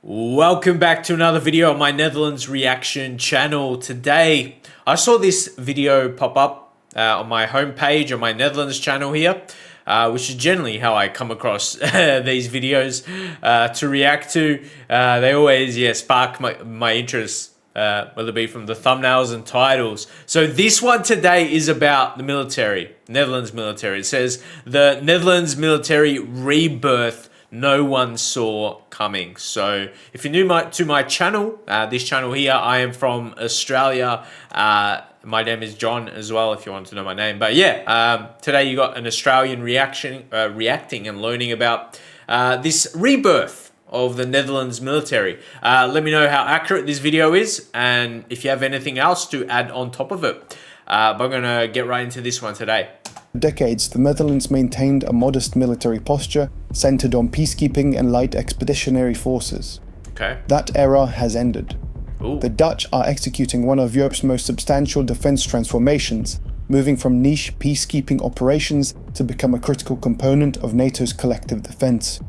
Welcome back to another video on my Netherlands reaction channel. Today, I saw this video pop up on my homepage on my Netherlands channel here, which is generally how I come across these videos to react to. They always, spark my interest, whether it be from the thumbnails and titles. So this one today is about the military, Netherlands military. It says, the Netherlands military rebirth no one saw coming. So if you're new to my channel, this channel here, I am from Australia. My name is John as well, if you want to know my name. But yeah, today you got an Australian reacting and learning about this rebirth of the Netherlands military. Let me know how accurate this video is, and if you have anything else to add on top of it. But I'm gonna get right into this one today. For decades, the Netherlands maintained a modest military posture centered on peacekeeping and light expeditionary forces. Okay. That era has ended. Ooh. The Dutch are executing one of Europe's most substantial defense transformations, moving from niche peacekeeping operations to become a critical component of NATO's collective defense.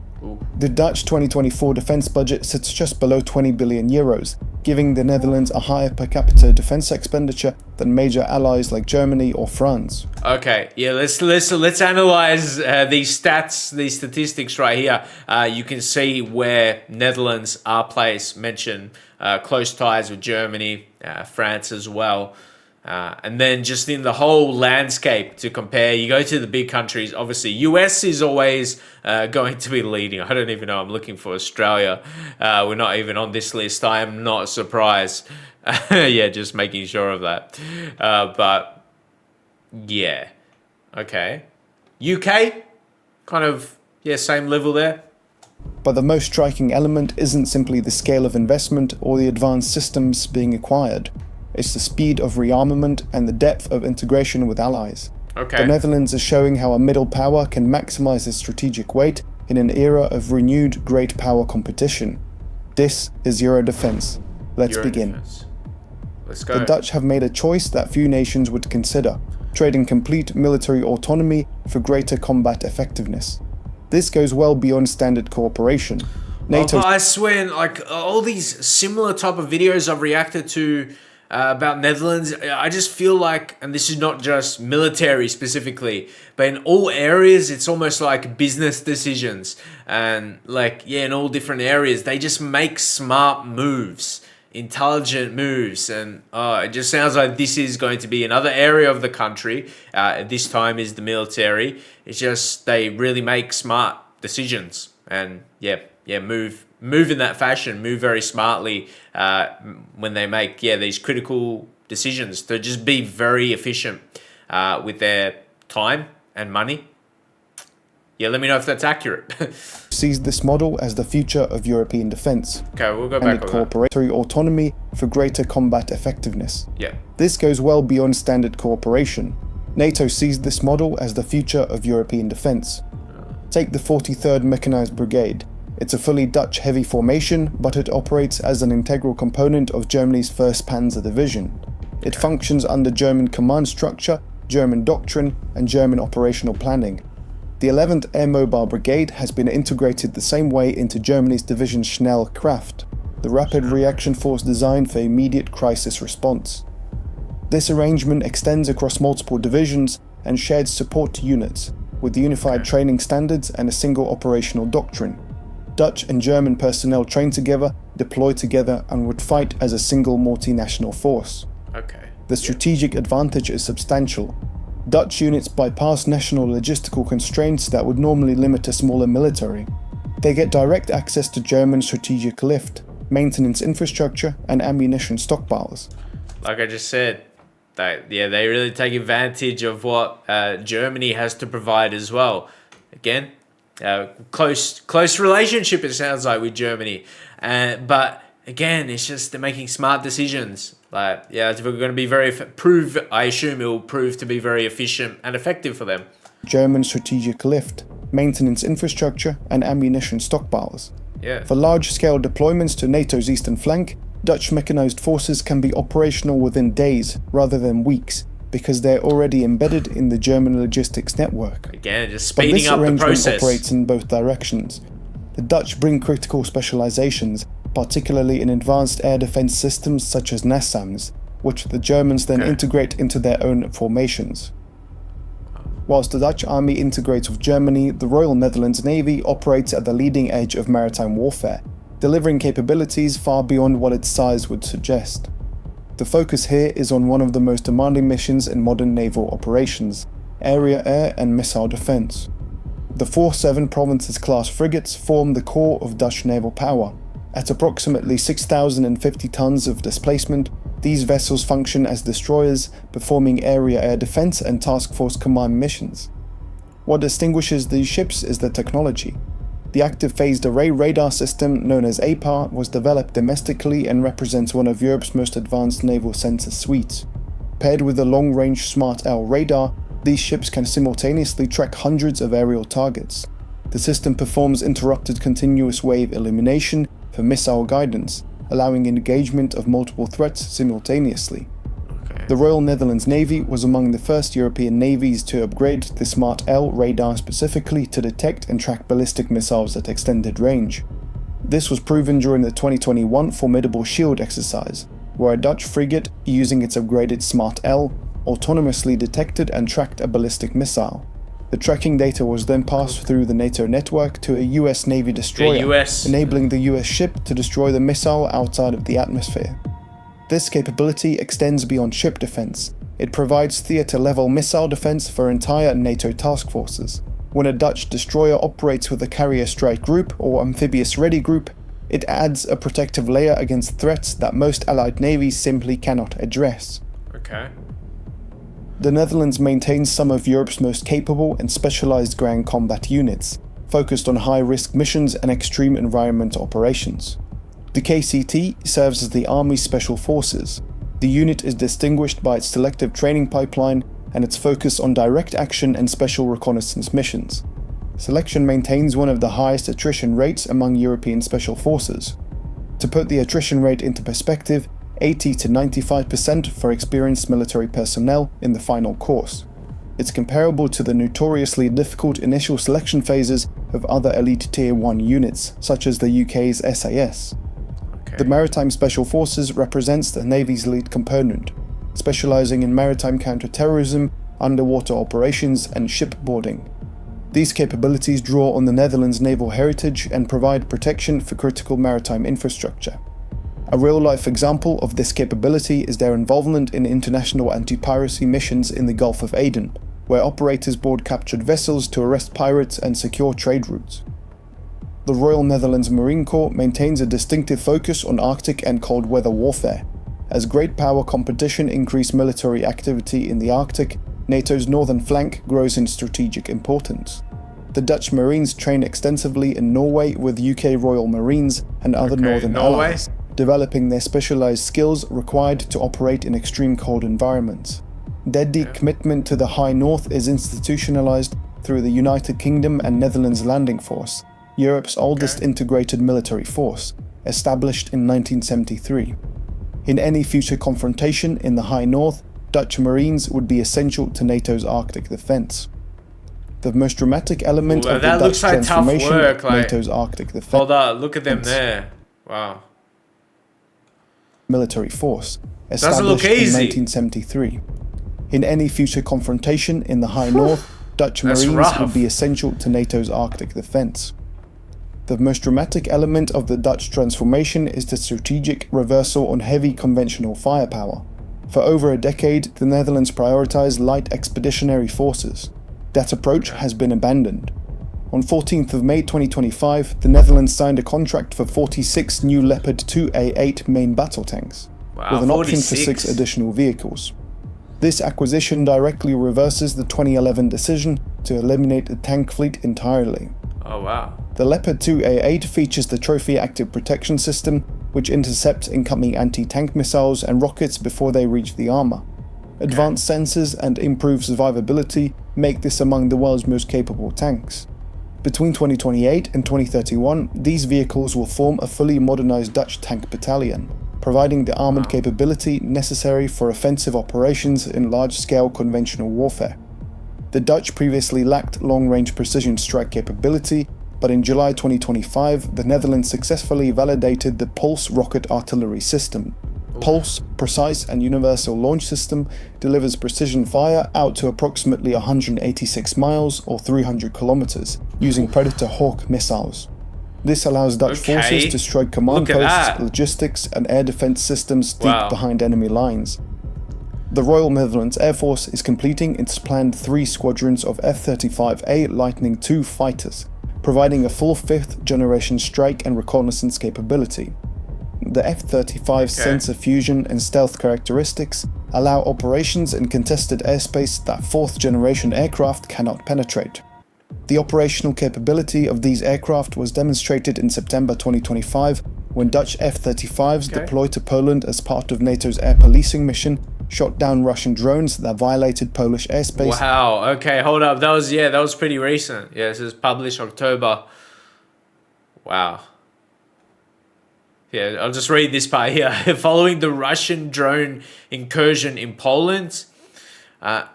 The Dutch 2024 defense budget sits just below 20 billion euros, giving the Netherlands a higher per capita defense expenditure than major allies like Germany or France. Okay, yeah, let's analyze these stats, these statistics right here. You can see where Netherlands are placed, mentioned close ties with Germany, France as well. And then just in the whole landscape to compare, you go to the big countries. Obviously, US is always going to be leading. I don't even know. I'm looking for Australia. We're not even on this list. I am not surprised. Yeah, just making sure of that. But yeah, okay. UK, kind of, yeah, same level there. But the most striking element isn't simply the scale of investment or the advanced systems being acquired. It's the speed of rearmament and the depth of integration with allies. Okay. The Netherlands is showing how a middle power can maximize its strategic weight in an era of renewed great power competition. This is Euro defense. Let's begin. Let's go. The Dutch have made a choice that few nations would consider, trading complete military autonomy for greater combat effectiveness. This goes well beyond standard cooperation. NATO. I swear, like all these similar type of videos I've reacted to about Netherlands, I just feel like, and this is not just military specifically, but in all areas, it's almost like business decisions. And like, yeah, in all different areas, they just make smart moves, intelligent moves. And it just sounds like this is going to be another area of the country. This time is the military. It's just, they really make smart decisions. And yeah, move in that fashion, move very smartly when they make, these critical decisions to just be very efficient with their time and money. Yeah, let me know if that's accurate. Sees this model as the future of European defense. Okay, we'll go back on that. Cooperatory autonomy for greater combat effectiveness. Yeah. This goes well beyond standard cooperation. NATO sees this model as the future of European defense. Take the 43rd Mechanized Brigade. It's a fully Dutch heavy formation, but it operates as an integral component of Germany's 1st Panzer Division. It functions under German command structure, German doctrine, and German operational planning. The 11th Air Mobile Brigade has been integrated the same way into Germany's Division Schnellkraft, the rapid reaction force designed for immediate crisis response. This arrangement extends across multiple divisions and shared support units, with unified training standards and a single operational doctrine. Dutch and German personnel train together, deploy together, and would fight as a single multinational force. Okay. The strategic advantage is substantial. Dutch units bypass national logistical constraints that would normally limit a smaller military. They get direct access to German strategic lift, maintenance infrastructure, and ammunition stockpiles. Like I just said, they really take advantage of what Germany has to provide as well. Again, close relationship, it sounds like, with Germany, but again, it's just they're making smart decisions. Like, yeah, if we're going to be I assume it will prove to be very efficient and effective for them. German strategic lift, maintenance infrastructure, and ammunition stockpiles. Yeah. For large-scale deployments to NATO's eastern flank, Dutch mechanized forces can be operational within days rather than weeks, because they're already embedded in the German logistics network. Again, just speeding up the process. This arrangement operates in both directions. The Dutch bring critical specializations, particularly in advanced air defense systems such as NASAMS, which the Germans then integrate into their own formations. Whilst the Dutch army integrates with Germany, the Royal Netherlands Navy operates at the leading edge of maritime warfare, delivering capabilities far beyond what its size would suggest. The focus here is on one of the most demanding missions in modern naval operations: area air and missile defense. The 4-7 Provinces-class frigates form the core of Dutch naval power. At approximately 6,050 tons of displacement, these vessels function as destroyers, performing area air defense and task force command missions. What distinguishes these ships is the technology. The active phased array radar system, known as APAR, was developed domestically and represents one of Europe's most advanced naval sensor suites. Paired with the long-range Smart L radar, these ships can simultaneously track hundreds of aerial targets. The system performs interrupted continuous wave illumination for missile guidance, allowing engagement of multiple threats simultaneously. The Royal Netherlands Navy was among the first European navies to upgrade the Smart L radar specifically to detect and track ballistic missiles at extended range. This was proven during the 2021 Formidable Shield exercise, where a Dutch frigate, using its upgraded Smart L, autonomously detected and tracked a ballistic missile. The tracking data was then passed through the NATO network to a US Navy destroyer, enabling the US ship to destroy the missile outside of the atmosphere. This capability extends beyond ship defense. It provides theater-level missile defense for entire NATO task forces. When a Dutch destroyer operates with a carrier strike group or amphibious ready group, it adds a protective layer against threats that most allied navies simply cannot address. The Netherlands maintains some of Europe's most capable and specialized ground combat units, focused on high-risk missions and extreme environment operations. The KCT serves as the Army's Special Forces. The unit is distinguished by its selective training pipeline and its focus on direct action and special reconnaissance missions. Selection maintains one of the highest attrition rates among European special forces. To put the attrition rate into perspective, 80 to 95% for experienced military personnel in the final course. It's comparable to the notoriously difficult initial selection phases of other elite Tier 1 units, such as the UK's SAS. The Maritime Special Forces represents the Navy's lead component, specializing in maritime counter-terrorism, underwater operations, and shipboarding. These capabilities draw on the Netherlands' naval heritage and provide protection for critical maritime infrastructure. A real-life example of this capability is their involvement in international anti-piracy missions in the Gulf of Aden, where operators board captured vessels to arrest pirates and secure trade routes. The Royal Netherlands Marine Corps maintains a distinctive focus on Arctic and cold weather warfare. As great power competition increases military activity in the Arctic, NATO's northern flank grows in strategic importance. The Dutch Marines train extensively in Norway with UK Royal Marines and other northern allies, developing their specialized skills required to operate in extreme cold environments. Deadly commitment to the High North is institutionalized through the United Kingdom and Netherlands Landing Force, Europe's oldest integrated military force, established in 1973. In any future confrontation in the High North, Dutch Marines would be essential to NATO's Arctic defense. The most dramatic element of the Dutch transformation of NATO's Arctic defense. Hold on, look at them there. Wow. Military force, established in 1973. In any future confrontation in the High North, Dutch Marines would be essential to NATO's Arctic defense. The most dramatic element of the Dutch transformation is the strategic reversal on heavy conventional firepower. For over a decade, the Netherlands prioritized light expeditionary forces. That approach has been abandoned. On 14th of May 2025, the Netherlands signed a contract for 46 new Leopard 2A8 main battle tanks, with an option for 6 additional vehicles. This acquisition directly reverses the 2011 decision to eliminate the tank fleet entirely. The Leopard 2A8 features the Trophy Active Protection System, which intercepts incoming anti-tank missiles and rockets before they reach the armor. Advanced sensors and improved survivability make this among the world's most capable tanks. Between 2028 and 2031, these vehicles will form a fully modernized Dutch tank battalion, providing the armored capability necessary for offensive operations in large-scale conventional warfare. The Dutch previously lacked long-range precision strike capability, but in July 2025, the Netherlands successfully validated the Pulse rocket artillery system. Pulse, precise and universal launch system, delivers precision fire out to approximately 186 miles or 300 kilometers using Predator Hawk missiles. This allows Dutch forces to strike command posts, logistics and air defense systems deep behind enemy lines. The Royal Netherlands Air Force is completing its planned 3 squadrons of F-35A Lightning II fighters, providing a full 5th generation strike and reconnaissance capability. The F-35's sensor fusion and stealth characteristics allow operations in contested airspace that 4th generation aircraft cannot penetrate. The operational capability of these aircraft was demonstrated in September 2025 when Dutch F-35s deployed to Poland as part of NATO's air policing mission shot down Russian drones that violated Polish airspace. Wow, okay, hold up. That was pretty recent. Yeah, this is published October. Wow. Yeah, I'll just read this part here. Following the Russian drone incursion in Poland, so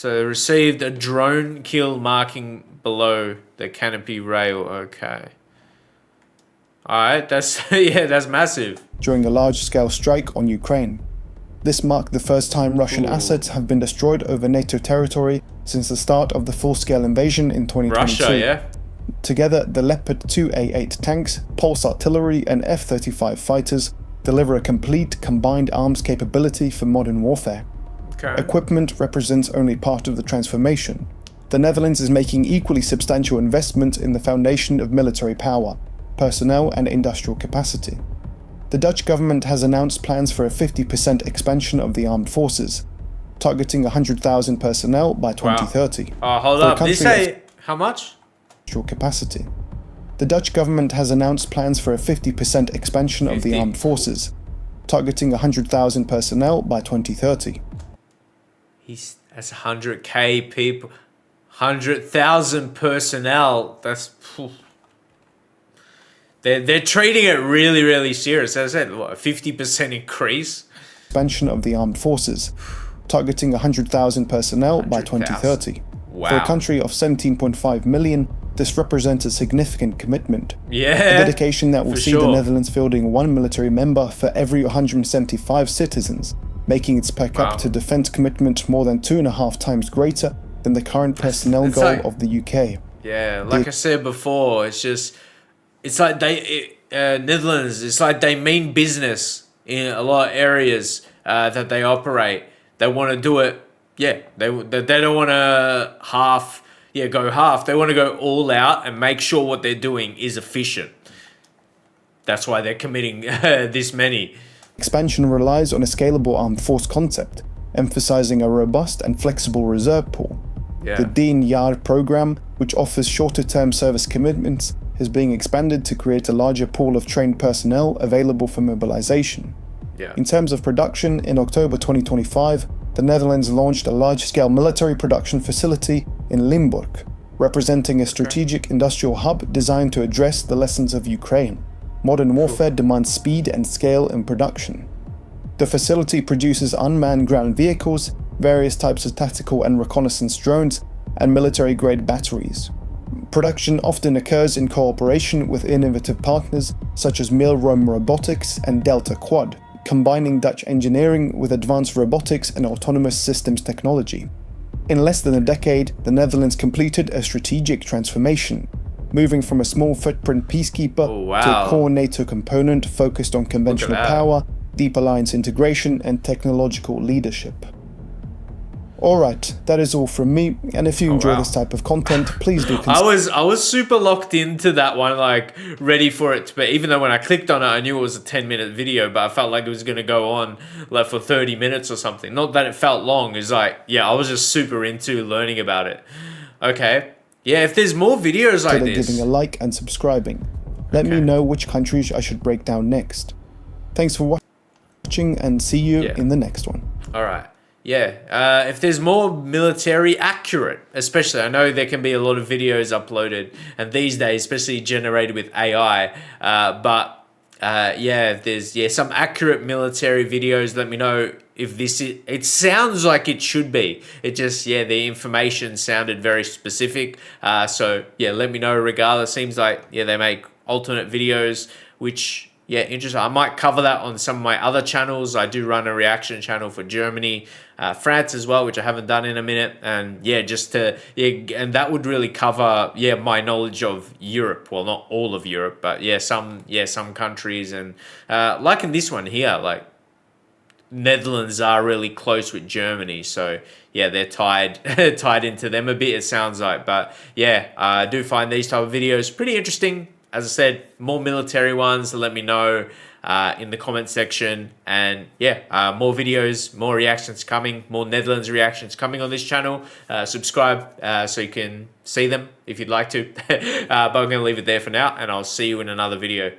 they received a drone kill marking below the canopy rail. Okay. Alright, that's that's massive. During a large-scale strike on Ukraine. This marked the first time Russian assets have been destroyed over NATO territory since the start of the full-scale invasion in 2022. Russia, yeah? Together, the Leopard 2A8 tanks, Pulse artillery and F-35 fighters deliver a complete combined arms capability for modern warfare. Equipment represents only part of the transformation. The Netherlands is making equally substantial investment in the foundation of military power, personnel and industrial capacity. The Dutch government has announced plans for a 50% expansion of the armed forces, targeting 100,000 personnel by 2030. Oh, hold up. Did you say how much? Capacity. The Dutch government has announced plans for a 50% expansion of the armed forces, targeting 100,000 personnel by 2030. That's 100k people, 100,000 personnel. That's they're treating it really, really serious. As I said, what, a 50% increase? Expansion of the armed forces, targeting 100,000 personnel by 2030. Wow. For a country of 17.5 million, this represents a significant commitment. Yeah, a dedication that will see the Netherlands fielding 1 military member for every 175 citizens, making its per capita defense commitment more than 2.5 times greater than the current personnel goal of the UK. Yeah, like I said before, it's like Netherlands, it's like they mean business in a lot of areas that they operate. They want to do it, they don't want to go half. They want to go all out and make sure what they're doing is efficient. That's why they're committing this many. Expansion relies on a scalable armed force concept, emphasizing a robust and flexible reserve pool. The 10 jaar program, which offers shorter-term service commitments, is being expanded to create a larger pool of trained personnel available for mobilization. In terms of production, in October 2025, the Netherlands launched a large-scale military production facility in Limburg, representing a strategic industrial hub designed to address the lessons of Ukraine. Modern warfare demands speed and scale in production. The facility produces unmanned ground vehicles, various types of tactical and reconnaissance drones, and military-grade batteries. Production often occurs in cooperation with innovative partners such as Milrom Robotics and Delta Quad, combining Dutch engineering with advanced robotics and autonomous systems technology. In less than a decade, the Netherlands completed a strategic transformation, moving from a small footprint peacekeeper to a core NATO component focused on conventional power, deep alliance integration, and technological leadership. Alright, that is all from me, and if you enjoy this type of content, please do consider... I was super locked into that one, like, ready for it, but even though when I clicked on it, I knew it was a 10-minute video, but I felt like it was going to go on, like, for 30 minutes or something. Not that it felt long, it's like, I was just super into learning about it. Okay. Yeah, if there's more videos like this... giving a like and subscribing. Let me know which countries I should break down next. Thanks for watching, and see you in the next one. Alright. Yeah, if there's more military accurate, especially, I know there can be a lot of videos uploaded, and these days, especially generated with AI, but Yeah, if there's some accurate military videos, let me know if this is. It sounds like it should be. It just the information sounded very specific. So yeah, let me know. Regardless, seems like they make alternate videos, which interesting. I might cover that on some of my other channels. I do run a reaction channel for Germany, France as well, which I haven't done in a minute. And just to and that would really cover my knowledge of Europe. Well, not all of Europe, but some countries, and like in this one here, like Netherlands are really close with Germany, so they're tied tied into them a bit. It sounds like, but I do find these type of videos pretty interesting. As I said, more military ones. Let me know in the comment section, and more videos, more reactions coming, more Netherlands reactions coming on this channel. Subscribe so you can see them if you'd like to. But I'm going to leave it there for now, and I'll see you in another video.